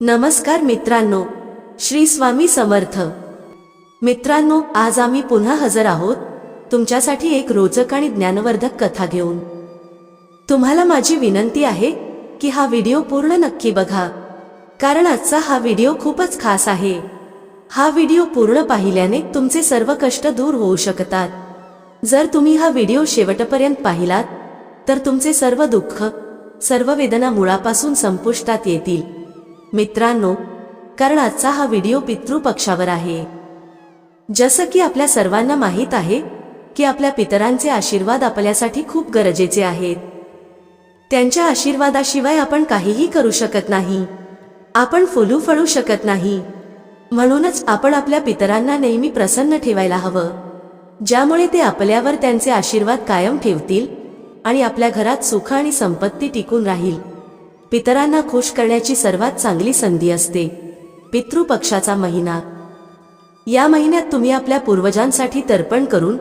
नमस्कार मित्रांनो, श्री स्वामी समर्थ। मित्रांनो, आज आम्ही पुन्हा हजर आहोत तुमच्यासाठी एक रोचक आणि ज्ञानवर्धक कथा घेऊन। तुम्हाला माझी विनंती आहे की हा व्हिडिओ पूर्ण नक्की बघा, कारण आजचा हा व्हिडिओ खूपच खास आहे। हा व्हिडिओ पूर्ण पाहिल्याने तुमचे सर्व कष्ट दूर होऊ शकतात। जर तुम्ही हा व्हिडिओ शेवटपर्यंत पाहिलात तर तुमचे सर्व दुःख, सर्व वेदना मुळापासून संपुष्टात येतील। मित्रांनो, कारण आजचा हा व्हिडिओ पितृपक्षावर आहे। जसं की आपल्या सर्वांना माहीत आहे की आपल्या पितरांचे आशीर्वाद आपल्यासाठी खूप गरजेचे आहेत। त्यांच्या आशीर्वादाशिवाय आपण काहीही करू शकत नाही, आपण फुलू फळू शकत नाही। म्हणूनच आपण आपल्या पितरांना नेहमी प्रसन्न ठेवायला हवं, ज्यामुळे ते आपल्यावर त्यांचे आशीर्वाद कायम ठेवतील आणि आपल्या घरात सुख आणि संपत्ती टिकून राहील। पितरांना खुश करण्याची सर्वात चांगली संधी असते पितृपक्षाचा महिना। या महिन्यात तुम्ही आपल्या पूर्वजांसाठी तर्पण करून,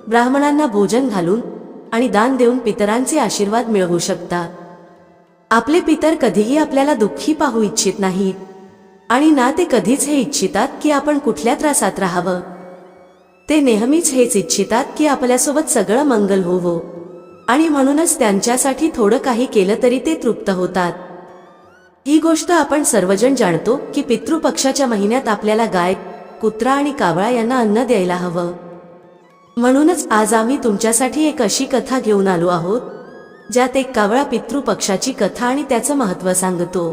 ब्राह्मणांना भोजन घालून आणि दान देऊन पितरांचे आशीर्वाद मिळवू शकता। आपले पितर कधीही आपल्याला दुःखी पाहू इच्छित नाहीत आणि ना ते कधीच हे इच्छितात की आपण कुठल्या त्रासात राहावं। ते नेहमीच हेच इच्छितात की आपल्यासोबत सगळं मंगल होवो, आणि म्हणूनच त्यांच्यासाठी थोडं काही केलं तरी ते तृप्त होतात। ही गोष्ट आपण सर्वजण जाणतो की पितृपक्षाच्या महिन्यात आपल्याला गाय, कुत्रा आणि कावळा यांना अन्न द्यायला हवं। म्हणूनच आज आम्ही तुमच्यासाठी एक अशी कथा घेऊन आलो आहोत ज्यात एक कावळा पितृपक्षाची कथा आणि त्याचं महत्त्व सांगतो।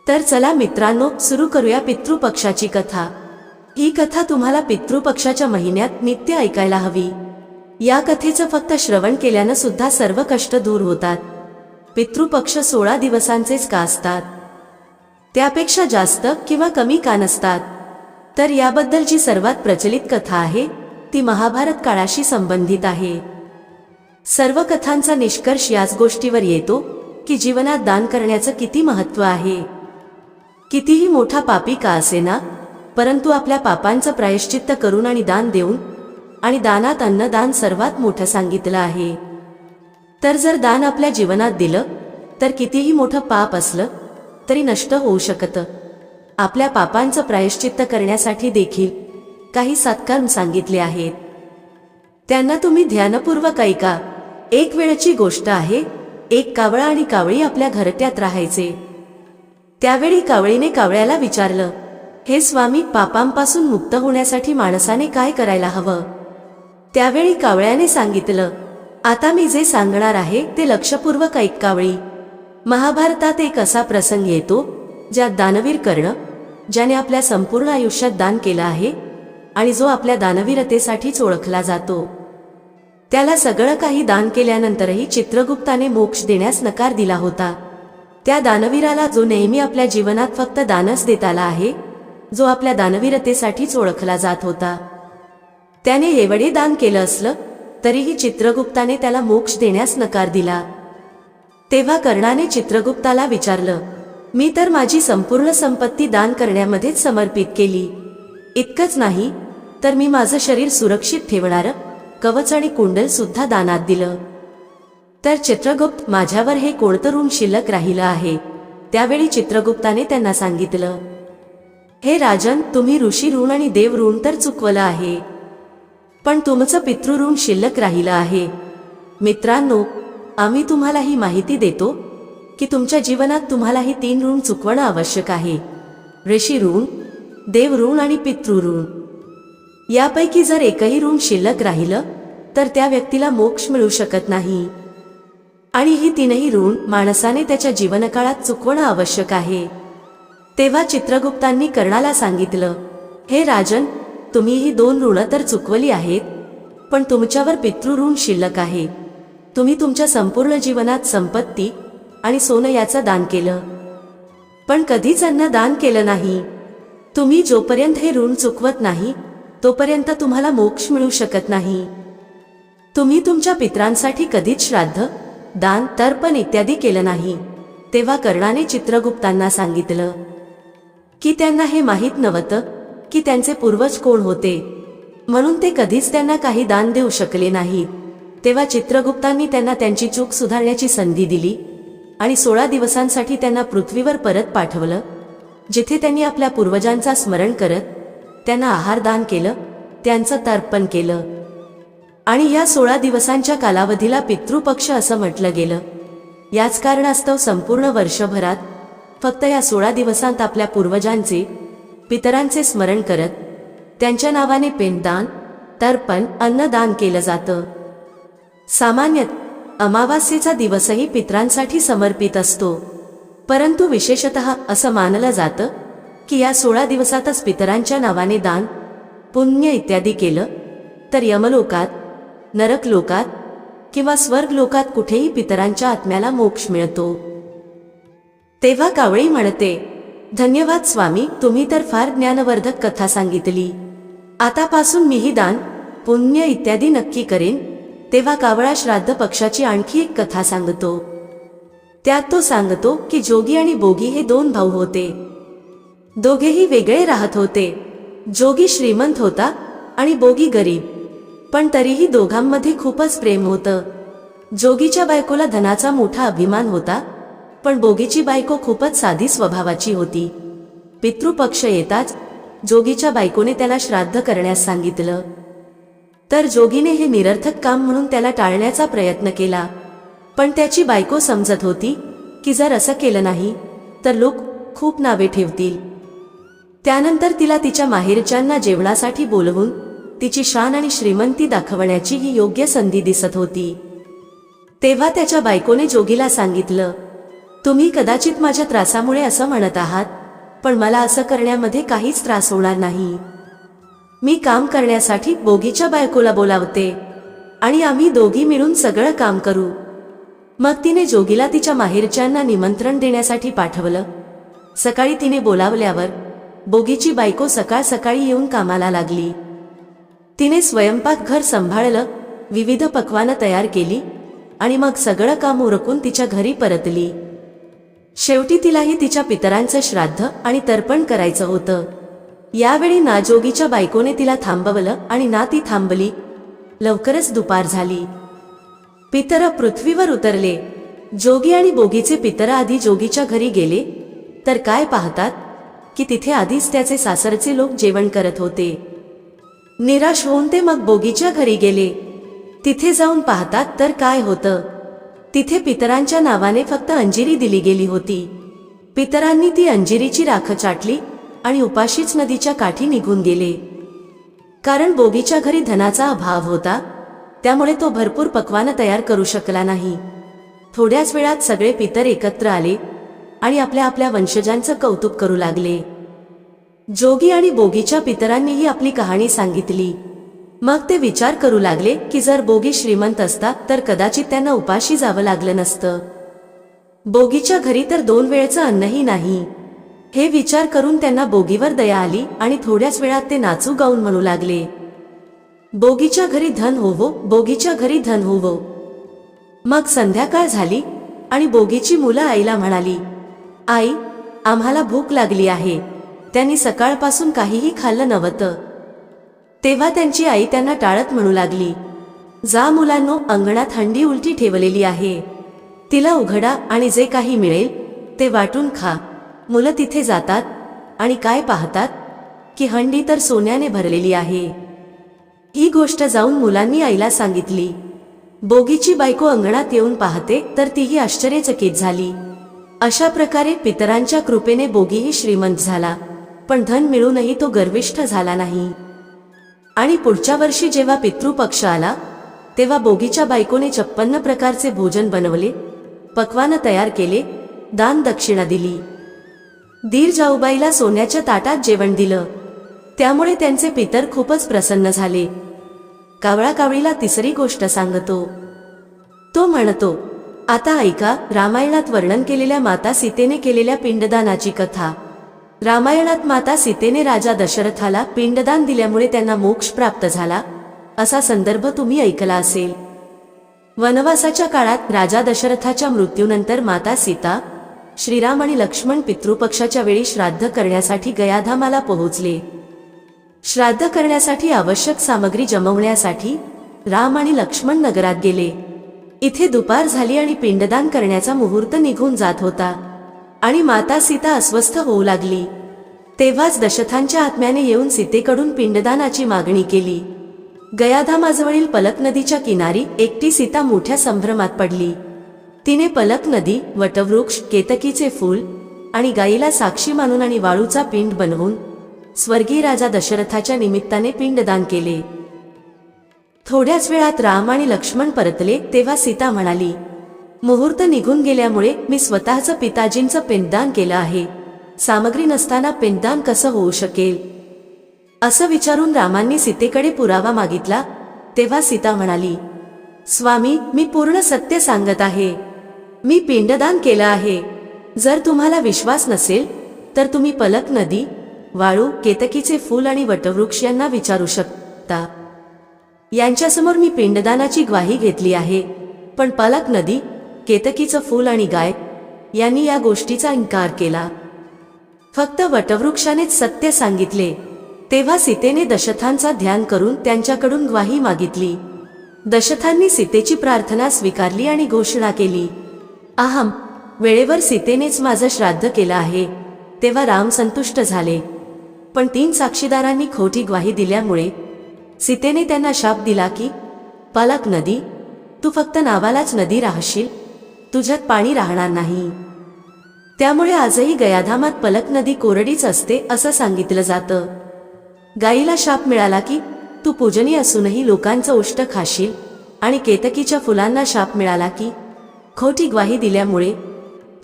तर चला मित्रांनो, सुरू करूया पितृपक्षाची कथा। ही कथा तुम्हाला पितृपक्षाच्या महिन्यात नित्य ऐकायला हवी। या कथेचं फक्त श्रवण केल्यानं सुद्धा सर्व कष्ट दूर होतात। पितृपक्ष 16 दिवसांचेच का असतात? त्यापेक्षा जास्त किंवा कमी का नसतात? तर याबद्दलची सर्वात प्रचलित कथा आहे ती महाभारत काळाशी संबंधित आहे। सर्व कथांचा निष्कर्ष याच गोष्टीवर येतो की जीवनात दान करण्याचं किती महत्त्व आहे। कितीही मोठा पापी का असेना, परंतु आपल्या पापांचं प्रायश्चित्त करून आणि दान देऊन, आणि दानात अन्नदान सर्वात मोठं सांगितलं आहे। तर जर दान आपल्या जीवनात दिलं तर कितीही मोठं पाप असलं तरी नष्ट होऊ शकतं। आपल्या पापांचं प्रायश्चित्त करण्यासाठी देखील काही सत्कर्म सांगितले आहेत, त्यांना तुम्ही ध्यानपूर्वक ऐका। एक वेळची गोष्ट आहे, एक कावळा आणि कावळी आपल्या घरट्यात राहायचे। त्यावेळी कावळीने कावळ्याला विचारलं, हे स्वामी, पापांपासून मुक्त होण्यासाठी माणसाने काय करायला हवं? त्यावेळी कावळ्याने सांगितलं, आता मी जे सांगणार आहे ते लक्षपूर्वक ऐक कावळी। महाभारतात एक असा प्रसंग येतो ज्यात दानवीर कर्ण, ज्याने आपल्या संपूर्ण आयुष्यात दान केलं आहे आणि जो आपल्या दानवीरतेसाठीच ओळखला जातो, त्याला सगळं काही दान केल्यानंतरही चित्रगुप्ताने मोक्ष देण्यास नकार दिला होता। त्या दानवीराला, जो नेहमी आपल्या जीवनात फक्त दानच देत आला आहे, जो आपल्या दानवीरतेसाठीच ओळखला जात होता, त्याने एवढे दान केलं असलं तरीही चित्रगुप्ताने त्याला मोक्ष देण्यास नकार दिला। तेव्हा कर्णाने चित्रगुप्ताला विचारलं, मी तर माझी संपूर्ण संपत्ती दान करण्यामध्येच समर्पित केली। इतकंच नाही तर मी माझं शरीर सुरक्षित ठेवणारं कवच आणि कुंडल सुद्धा दानात दिलं। तर चित्रगुप्त, माझ्यावर हे कोणतं ऋण शिल्लक राहिलं आहे? त्यावेळी चित्रगुप्ताने त्यांना सांगितलं, हे राजन, तुम्ही ऋषी ऋण आणि देव ऋण तर चुकवलं आहे, पण तुमचं पितृऋण शिल्लक राहिलं आहे। मित्रांनो, आम्ही तुम्हाला ही माहिती देतो की तुमच्या जीवनात तुम्हाला ही 3 ऋण चुकवणं आवश्यक आहे: ऋषी ऋण, देव ऋण आणि पितृऋण। यापैकी जर एकही ऋण शिल्लक राहिलं तर त्या व्यक्तीला मोक्ष मिळू शकत नाही, आणि ही 3ही ऋण माणसाने त्याच्या जीवनकाळात चुकवणं आवश्यक आहे। तेव्हा चित्रगुप्तांनी कर्णाला सांगितलं, हे राजन, तुम्ही ही 2 ऋणं तर चुकवली आहेत, पण तुमच्यावर पितृऋण शिल्लक आहे। तुम्ही तुमच्या संपूर्ण जीवनात संपत्ती आणि सोनं याचं दान केलं, पण कधीच अन्न दान केलं नाही। तुम्ही जोपर्यंत हे ऋण चुकवत नाही तोपर्यंत तुम्हाला मोक्ष मिळू शकत नाही। तुम्ही तुमच्या पितरांसाठी कधीच श्राद्ध, दान, तर्पण इत्यादी केलं नाही। तेव्हा कर्णाने चित्रगुप्तांना सांगितलं की त्यांना हे माहीत नव्हतं की त्यांचे पूर्वज कोण होते, म्हणून ते कधीच त्यांना काही दान देऊ शकले नाहीत। तेव्हा चित्रगुप्तांनी त्यांना त्यांची चूक सुधारण्याची संधी दिली आणि 16 दिवसांसाठी त्यांना पृथ्वीवर परत पाठवलं जिथे त्यांनी आपल्या पूर्वजांचा स्मरण करत त्यांना आहार दान केलं, त्यांचं तर्पण केलं. आणि या 16 दिवसांच्या कालावधीला पितृपक्ष असं म्हटलं गेलं. याच कारणास्तव संपूर्ण वर्षभरात फक्त या 16 दिवसांत आपल्या पूर्वजांचे, पितरांचे स्मरण करत त्यांच्या नावाने पिंडदान, तर्पण, अन्नदान केलं जातं. सामान्यत अमावास्येचा दिवसही पितरांसाठी समर्पित असतो, परंतु विशेषतः असं मानलं जातं की या 16 दिवसातच पितरांच्या नावाने दान, पुण्य इत्यादी केलं तर यमलोकात, नरक लोकात किंवा स्वर्ग लोकात कुठेही पितरांच्या आत्म्याला मोक्ष मिळतो. तेव्हा कावळी म्हणते, धन्यवाद स्वामी, तुम्ही तर फार ज्ञानवर्धक कथा सांगितली. आतापासून मीही दान, पुण्य इत्यादी नक्की करेन. तेव्हा कावळा श्राद्ध पक्षाची आणखी एक कथा सांगतो. त्यात तो सांगतो की जोगी आणि बोगी हे 2 भाऊ होते. दोघेही वेगळे राहत होते. जोगी श्रीमंत होता आणि बोगी गरीब, पण तरीही दोघांमध्ये खूपच प्रेम होतं. जोगीच्या बायकोला धनाचा मोठा अभिमान होता, पण बोगीची बायको खूपच साधी स्वभावाची होती. पितृपक्ष येताच जोगीच्या बायकोने त्याला श्राद्ध करण्यास सांगितलं, तर जोगीने हे निरर्थक काम म्हणून त्याला टाळण्याचा प्रयत्न केला. पण त्याची बायको समजत होती की जर असं केलं नाही तर लोक खूप नावे ठेवतील. त्यानंतर तिला तिच्या माहेरच्यांना जेवणासाठी बोलवून तिची शान आणि श्रीमंती दाखवण्याची ही योग्य संधी दिसत होती. तेव्हा त्याच्या बायकोने जोगीला सांगितलं, तुम्ही कदाचित माझ्या त्रासामुळे असं म्हणत आहात, पण मला असं करण्यामध्ये काहीच त्रास होणार नाही. मी काम करण्यासाठी बोगीच्या बायकोला बोलावते आणि आम्ही दोघी मिळून सगळं काम करू. मग तिने जोगीला तिच्या माहेरच्यांना निमंत्रण देण्यासाठी पाठवलं. सकाळी तिने बोलावल्यावर बोगीची बायको सकाळ सकाळी येऊन कामाला लागली. तिने स्वयंपाकघर सांभाळलं, विविध पक्वानं तयार केली आणि मग सगळं काम उरकून तिच्या घरी परतली. शेवटी तिलाही तिच्या पितरांचं श्राद्ध आणि तर्पण करायचं होतं. यावेळी ना जोगीच्या बायकोने तिला थांबवलं आणि ना ती थांबली. लवकरच दुपार झाली. पितर पृथ्वीवर उतरले. जोगी आणि बोगीचे पितर आधी जोगीच्या घरी गेले, तर काय पाहतात की तिथे आधीच त्याचे सासरचे लोक जेवण करत होते. निराश होऊन ते मग बोगीच्या घरी गेले. तिथे जाऊन पाहतात तर काय होतं, तिथे पितरांच्या नावाने फक्त अंजिरी दिली गेली होती. पितरांनी ती अंजिरीची राख चाटली आणि उपाशीच नदीच्या काठी निघून गेले. कारण बोगीच्या घरी धनाचा अभाव होता, त्यामुळे तो भरपूर पक्वानं तयार करू शकला नाही. थोड्याच वेळात सगळे पितर एकत्र आले आणि आपल्या आपल्या वंशजांचं कौतुक करू लागले. जोगी आणि बोगीच्या पितरांनीही आपली कहाणी सांगितली. मग ते विचार करू लागले की जर बोगी श्रीमंत असता तर कदाचित त्यांना उपाशी जावं लागलं नसतं. बोगीच्या घरी तर 2 वेळचं अन्नही नाही. हे विचार करून त्यांना बोगीवर दया आली आणि थोड्याच वेळात ते नाचू गाऊन म्हणू लागले, बोगीच्या घरी धन होवो, बोगीच्या घरी धन होवो. मग संध्याकाळ झाली आणि बोगीची मुलं आईला म्हणाली, आई, आम्हाला भूक लागली आहे. त्यांनी सकाळपासून काहीही खाल्लं नव्हतं. तेव्हा त्यांची आई त्यांना टाळत म्हणू लागली, जा मुलांनो, अंगणात हंडी उलटी ठेवलेली आहे, तिला उघडा आणि जे काही मिळेल ते वाटून खा. मुलं तिथे जातात आणि काय पाहतात की हंडी तर सोन्याने भरलेली आहे. ही गोष्ट जाऊन मुलांनी आईला सांगितली. बोगीची बायको अंगणात येऊन पाहते तर तीही आश्चर्यचकित झाली. अशा प्रकारे पितरांच्या कृपेने बोगीही श्रीमंत झाला, पण धन मिळूनही तो गर्विष्ठ झाला नाही. आणि पुढच्या वर्षी जेव्हा पितृपक्ष आला तेव्हा बोगीच्या बायकोने 56 प्रकारचे भोजन बनवले, पक्वानं तयार केले, दान दक्षिणा दिली. दीर जाऊबाईला सोन्याच्या ताटात जेवण दिलं. त्यामुळे त्यांचे पितर खूपच प्रसन्न झाले. कावळा कावळीला तिसरी गोष्ट सांगतो. तो म्हणतो, आता ऐका रामायणात वर्णन केलेल्या माता सीतेने केलेल्या पिंडदानाची कथा. रामायणात माता सीतेने राजा दशरथाला पिंडदान दिल्यामुळे त्यांना मोक्ष प्राप्त झाला, असा संदर्भ तुम्ही ऐकला असेल. वनवासाच्या काळात राजा दशरथाच्या मृत्यूनंतर माता सीता, श्रीराम आणि लक्ष्मण पितृपक्षाच्या वेळी श्राद्ध करण्यासाठी गयाधामाला पोहोचले. श्राद्ध करण्यासाठी आवश्यक सामग्री जमवण्यासाठी राम आणि लक्ष्मण नगरात गेले. इथे दुपार झाली आणि पिंडदान करण्याचा मुहूर्त निघून जात होता आणि माता सीता अस्वस्थ होऊ लागली. तेव्हाच दशरथांच्या आत्म्याने येऊन सीतेकडून पिंडदानाची मागणी केली. गयाधामाजवळील पलक नदीच्या किनारी एकटी सीता मोठ्या संभ्रमात पडली. तिने पलक नदी, वटवृक्ष, केतकीचे फूल आणि गायीला साक्षी मानून आणि वाळूचा पिंड बनवून स्वर्गीय राजा दशरथाच्या निमित्ताने पिंडदान केले. थोड्याच वेळात राम आणि लक्ष्मण परतले तेव्हा सीता म्हणाली, मुहूर्त निघून गेल्यामुळे मी स्वतःचं पिताजींचं पिंडदान केलं आहे. सामग्री नसताना पिंडदान कसं होऊ शकेल? असं विचारून रामांनी सीतेकडे पुरावा मागितला. तेव्हा सीता म्हणाली, स्वामी, मी पूर्ण सत्य सांगत आहे. मी पिंडदान केलं आहे. जर तुम्हाला विश्वास नसेल तर तुम्ही पलक नदी, वाळू, केतकीचे फूल आणि वटवृक्ष यांना विचारू शकता. यांच्यासमोर मी पिंडदानाची ग्वाही घेतली आहे. पण पलक नदी, केतकीचं फूल आणि गाय यांनी या गोष्टीचा इन्कार केला. फक्त वटवृक्षानेच सत्य सांगितले. तेव्हा सीतेने दशरथांचा ध्यान करून त्यांच्याकडून ग्वाही मागितली. दशरथांनी सीतेची प्रार्थना स्वीकारली आणि घोषणा केली, अहम, वेळेवर सीतेनेच माझं श्राद्ध केलं आहे. तेव्हा राम संतुष्ट झाले. पण 3 साक्षीदारांनी खोटी ग्वाही दिल्यामुळे सीतेने त्यांना शाप दिला की, पलक नदी, तू फक्त नावालाच नदी राहशील, तुझ्यात पाणी राहणार नाही. त्यामुळे आजही गयाधामात पलक नदी कोरडीच असते असं सांगितलं जातं. गायीला शाप मिळाला की तू पूजनीय असूनही लोकांचं उष्ट खाशील, आणि केतकीच्या फुलांना शाप मिळाला की खोटी ग्वाही दिल्यामुळे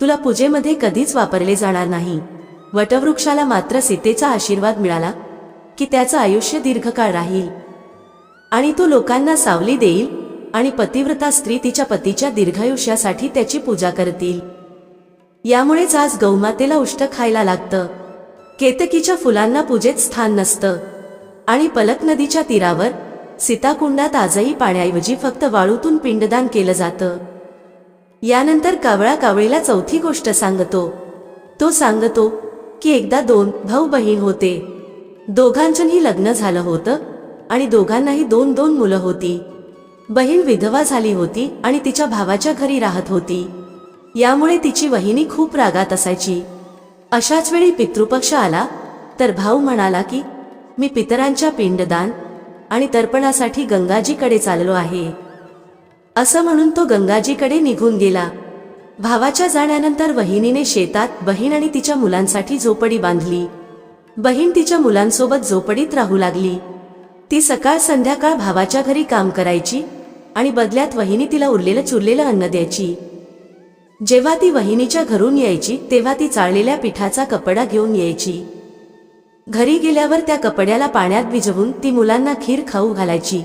तुला पूजेमध्ये कधीच वापरले जाणार नाही. वटवृक्षाला मात्र सीतेचा आशीर्वाद मिळाला की त्याचं आयुष्य दीर्घकाळ राहील आणि तो लोकांना सावली देईल, आणि पतिव्रता स्त्री तिच्या पतीच्या दीर्घायुष्यासाठी त्याची पूजा करतील. यामुळेच आज गौमातेला उष्ट खायला लागतं. केतकीच्या फुलांना पूजेत स्थान नसतं. आणि पलक नदीच्या तीरावर सीताकुंडात आजही पाण्याऐवजी फक्त वाळूतून पिंडदान केलं जातं. यानंतर कावळा कावळीला चौथी गोष्ट सांगतो. तो सांगतो की एकदा 2 भाऊ बहीण होते. दोघांचंही लग्न झालं होतं आणि दोघांनाही 2-2 मुलं होती. बहीण विधवा झाली होती आणि तिच्या भावाच्या घरी राहत होती. यामुळे तिची वहिनी खूप रागात असायची. अशाच वेळी पितृपक्ष आला तर भाऊ म्हणाला की मी पितरांच्या पिंडदान आणि तर्पणासाठी गंगाजीकडे चाललो आहे. असं म्हणून तो गंगाजीकडे निघून गेला. भावाच्या जाण्यानंतर वहिनीने शेतात बहीण आणि तिच्या मुलांसाठी झोपडी बांधली. बहीण तिच्या मुलांसोबत झोपडीत राहू लागली. ती सकाळ संध्याकाळ भावाच्या घरी काम करायची आणि बदल्यात वहिनी तिला उरलेलं चुरलेलं अन्न द्यायची. जेव्हा ती वहिनीच्या घरून यायची तेव्हा ती चाळलेल्या पिठाचा कपडा घेऊन यायची. घरी गेल्यावर त्या कपड्याला पाण्यात भिजवून ती मुलांना खीर खाऊ घालायची.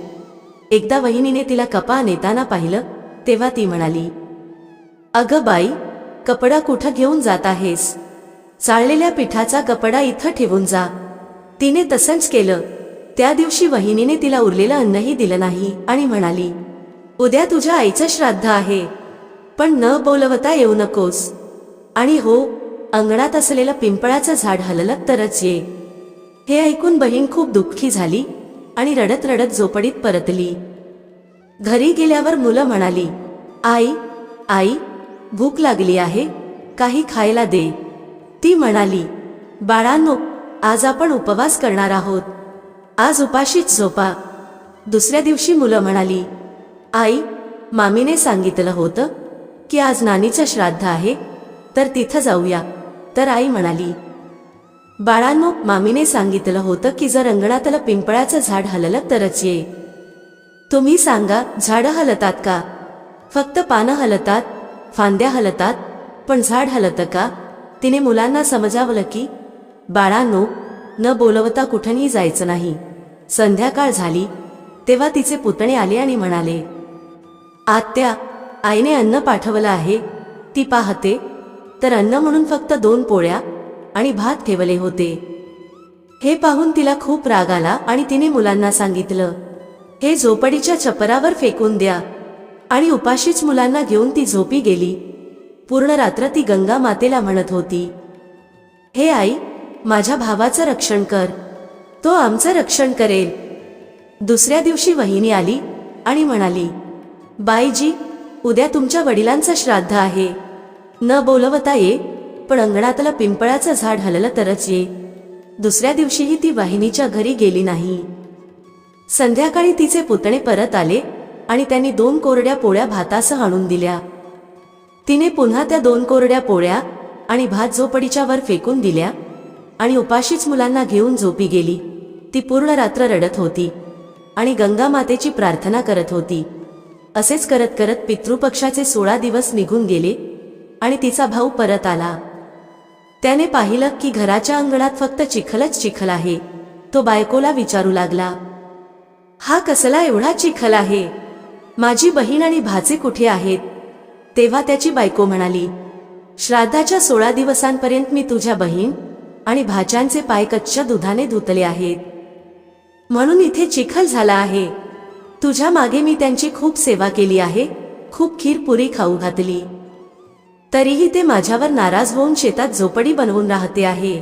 एकदा वहिनीने तिला कपा नेताना पाहिलं तेव्हा ती म्हणाली, अगं बाई, कपडा कुठं घेऊन जात आहेस? चाळलेल्या पिठाचा कपडा इथं ठेवून जा. तिने तसंच केलं. त्या दिवशी वहिनीने तिला उरलेलं अन्नही दिलं नाही आणि म्हणाली, उद्या तुझ्या आईचं श्राद्ध आहे, पण न बोलवता येऊ नकोस. आणि हो, अंगणात असलेलं पिंपळाचं झाड हललं तरच ये. हे ऐकून बहीण खूप दुःखी झाली आणि रडत रडत झोपडीत परतली. घरी गेल्यावर मुलं म्हणाली, आई आई, भूक लागली आहे, काही खायला दे. ती म्हणाली, बाळांनो, आज आपण उपवास करणार आहोत, आज उपाशीच झोपा. दुसऱ्या दिवशी मुलं म्हणाली, आई, मामीने सांगितलं होतं की आज नानीचं श्राद्ध आहे, तर तिथं जाऊया. तर आई म्हणाली, बाळांनो, मामीने सांगितलं होतं की जर अंगणातलं पिंपळाचं झाड हललं तरच ये. तुम्ही सांगा, झाडं हलतात का? फक्त पानं हलतात, फांद्या हलतात, पण झाड हलतं का? तिने मुलांना समजावलं की बाळांनो, न बोलवता कुठंही जायचं नाही. संध्याकाळ झाली तेव्हा तिचे पुतणे आले आणि म्हणाले, आत्या, आईने अन्न पाठवलं आहे, ती पाहते तर अन्न म्हणून फक्त 2 पोळ्या आणि भात ठेवले होते. हे पाहून तिला खूप राग आला आणि तिने मुलांना सांगितलं, हे झोपडीच्या छपरावर फेकून द्या. आणि उपाशीच मुलांना घेऊन ती झोपी गेली. पूर्ण रात्र ती गंगा मातेला म्हणत होती, हे आई, माझ्या भावाचं रक्षण कर, तो आमचं रक्षण करेल. दुसऱ्या दिवशी वहिनी आली आणि म्हणाली, बाईजी, उद्या तुमच्या वडिलांचं श्राद्ध आहे, न बोलवता ये, पण अंगणातलं पिंपळाचं झाड हललं तरच ये. दुसऱ्या दिवशीही ती वाहिनीच्या घरी गेली नाही. संध्याकाळी तिचे पुतणे परत आले आणि त्यांनी 2 कोरड्या पोळ्या भातासह आणून दिल्या. तिने पुन्हा त्या 2 कोरड्या पोळ्या आणि भात झोपडीच्या वर फेकून दिल्या आणि उपाशीच मुलांना घेऊन झोपी गेली. ती पूर्ण रात्र रडत होती आणि गंगा मातेची प्रार्थना करत होती. असेच करत करत पितृपक्षाचे 16 दिवस निघून गेले आणि तिचा भाऊ परत आला. त्याने पाहिलं की घराच्या अंगणात फक्त चिखलच चिखल आहे. तो बायकोला विचारू लागला, हा कसला एवढा चिखल आहे? माझी बहीण आणि भाचे कुठे आहेत? तेव्हा त्याची बायको म्हणाली, श्राद्धाच्या 16 दिवसांपर्यंत मी तुझ्या बहीण आणि भाच्यांचे पाय कच्च्या दुधाने धुतले आहेत, म्हणून इथे चिखल झाला आहे. तुझ्या मागे मी त्यांची खूप सेवा केली आहे, खूप खीर पुरी खाऊ घातली, तरीही ते माझ्यावर नाराज होऊन शेतात झोपडी बनवून राहते आहे.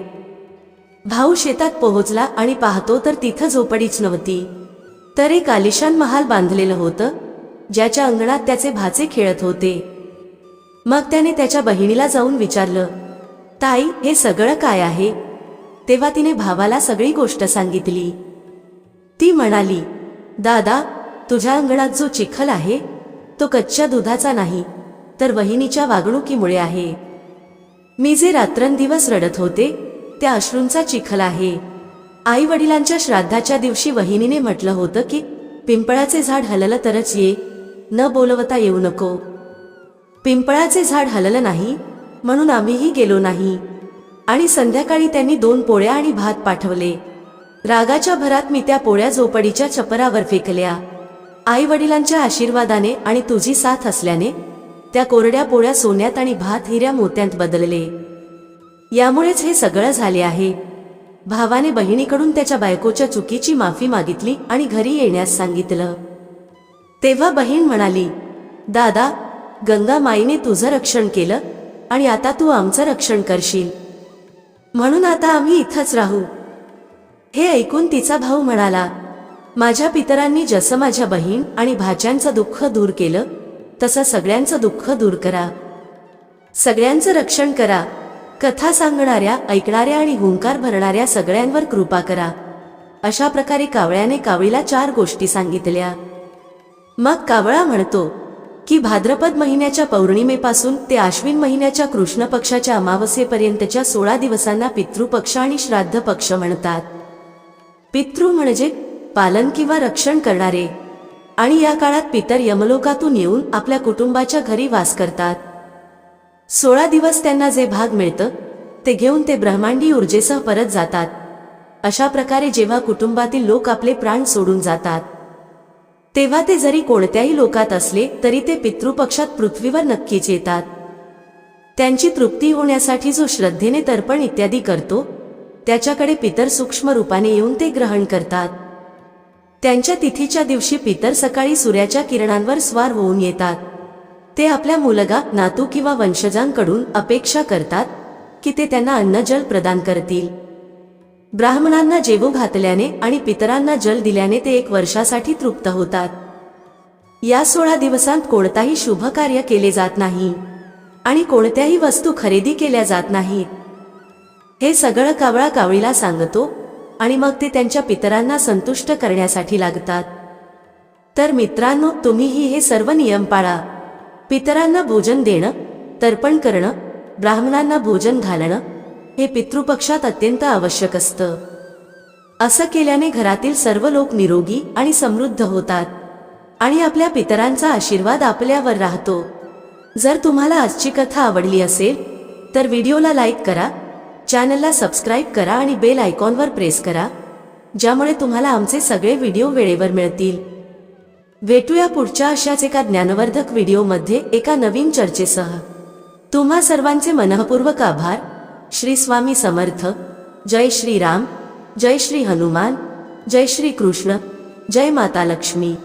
भाऊ शेतात पोहोचला आणि पाहतो तर तिथं झोपडीच नव्हती, तर एक आलिशान महाल बांधलेलं होतं, ज्याच्या अंगणात त्याचे भाचे खेळत होते. मग त्याने त्याच्या बहिणीला जाऊन विचारलं, ताई, हे सगळं काय आहे? तेव्हा तिने भावाला सगळी गोष्ट सांगितली. ती म्हणाली, दादा, तुझ्या अंगणात जो चिखल आहे तो कच्च्या दुधाचा नाही, तर वहिनीच्या वागणुकीमुळे आहे. मी जे रात्रंदिवस रडत होते त्या अश्रूंचा चिखल आहे. आई वडिलांच्या श्राद्धाच्या दिवशी वहिनीने म्हटलं होतं की पिंपळाचे झाड हललं तरच ये, न बोलवता येऊ नको. पिंपळाचे झाड हललं नाही म्हणून आम्हीही गेलो नाही आणि संध्याकाळी त्यांनी 2 पोळ्या आणि भात पाठवले. रागाच्या भरात मी त्या पोळ्या झोपडीच्या छपरावर फेकल्या. आई वडिलांच्या आशीर्वादाने आणि तुझी साथ असल्याने त्या कोरड्या पोळ्या सोन्यात आणि भात हिऱ्या मोत्यांत बदलले. यामुळेच हे सगळं झाले आहे. भावाने बहिणीकडून त्याच्या बायकोच्या चुकीची माफी मागितली आणि घरी येण्यास सांगितलं. तेव्हा बहीण म्हणाली, दादा, गंगा माईने तुझं रक्षण केलं आणि आता तू आमचं रक्षण करशील, म्हणून आता आम्ही इथंच राहू. हे ऐकून तिचा भाऊ म्हणाला, माझ्या पितरांनी जसं माझ्या बहीण आणि भाच्यांचं दुःख दूर केलं तसं सगळ्यांचं दुःख दूर करा, सगळ्यांचं रक्षण करा. कथा सांगणाऱ्या, ऐकणाऱ्या आणि हुंकार भरणाऱ्या सगळ्यांवर कृपा करा. अशा प्रकारे कावळ्याने कावळीला 4 गोष्टी सांगितल्या. मग कावळा म्हणतो की भाद्रपद महिन्याच्या पौर्णिमेपासून ते आश्विन महिन्याच्या कृष्ण पक्षाच्या अमावस्येपर्यंतच्या 16 दिवसांना पितृपक्ष आणि श्राद्ध पक्ष म्हणतात. पितृ म्हणजे पालन किंवा रक्षण करणारे, आणि या काळात पितर यमलोकातून येऊन आपल्या कुटुंबाच्या घरी वास करतात. 16 दिवस त्यांना जे भाग मिळतं ते घेऊन ते ब्रह्मांडी ऊर्जेसह परत जातात. अशा प्रकारे जेव्हा कुटुंबातील लोक आपले प्राण सोडून जातात तेव्हा ते जरी कोणत्याही लोकात असले तरी ते पितृपक्षात पृथ्वीवर नक्कीच येतात. त्यांची तृप्ती होण्यासाठी जो श्रद्धेने तर्पण इत्यादी करतो त्याच्याकडे पितर सूक्ष्म रूपाने येऊन ते ग्रहण करतात. त्यांच्या तिथीच्या दिवशी पितर सकाळी सूर्याच्या किरणांवर स्वार होऊन येतात. ते आपल्या मुलगा, नातू किंवा वंशजांकडून अपेक्षा करतात की ते त्यांना अन्न जल प्रदान करतील. ब्राह्मणांना जेवू घातल्याने आणि पितरांना जल दिल्याने ते 1 वर्षासाठी तृप्त होतात. या 16 दिवसांत कोणताही शुभ कार्य केले जात नाही आणि कोणत्याही वस्तू खरेदी केल्या जात नाहीत. हे सगळं कावळा कावळीला सांगतो आणि मग ते त्यांच्या पितरांना संतुष्ट करण्यासाठी लागतात. तर मित्रांनो, तुम्हीही हे सर्व नियम पाळा. पितरांना भोजन देणं, तर्पण करणं, ब्राह्मणांना भोजन घालणं हे पितृपक्षात अत्यंत आवश्यक असतं. असं केल्याने घरातील सर्व लोक निरोगी आणि समृद्ध होतात आणि आपल्या पितरांचा आशीर्वाद आपल्यावर राहतो. जर तुम्हाला आजची कथा आवडली असेल तर व्हिडिओला लाईक करा, चॅनलला सबस्क्राईब करा आणि बेल आयकॉनवर प्रेस करा, ज्यामुळे तुम्हाला आमचे सगळे व्हिडिओ वेळेवर मिळतील. भेटूया पुढच्या अशाच एका ज्ञानवर्धक व्हिडिओमध्ये एका नवीन चर्चेसह. तुम्हा सर्वांचे मनःपूर्वक आभार. श्री स्वामी समर्थ. जय श्री राम, जय श्री हनुमान, जय श्री कृष्ण, जय माता लक्ष्मी.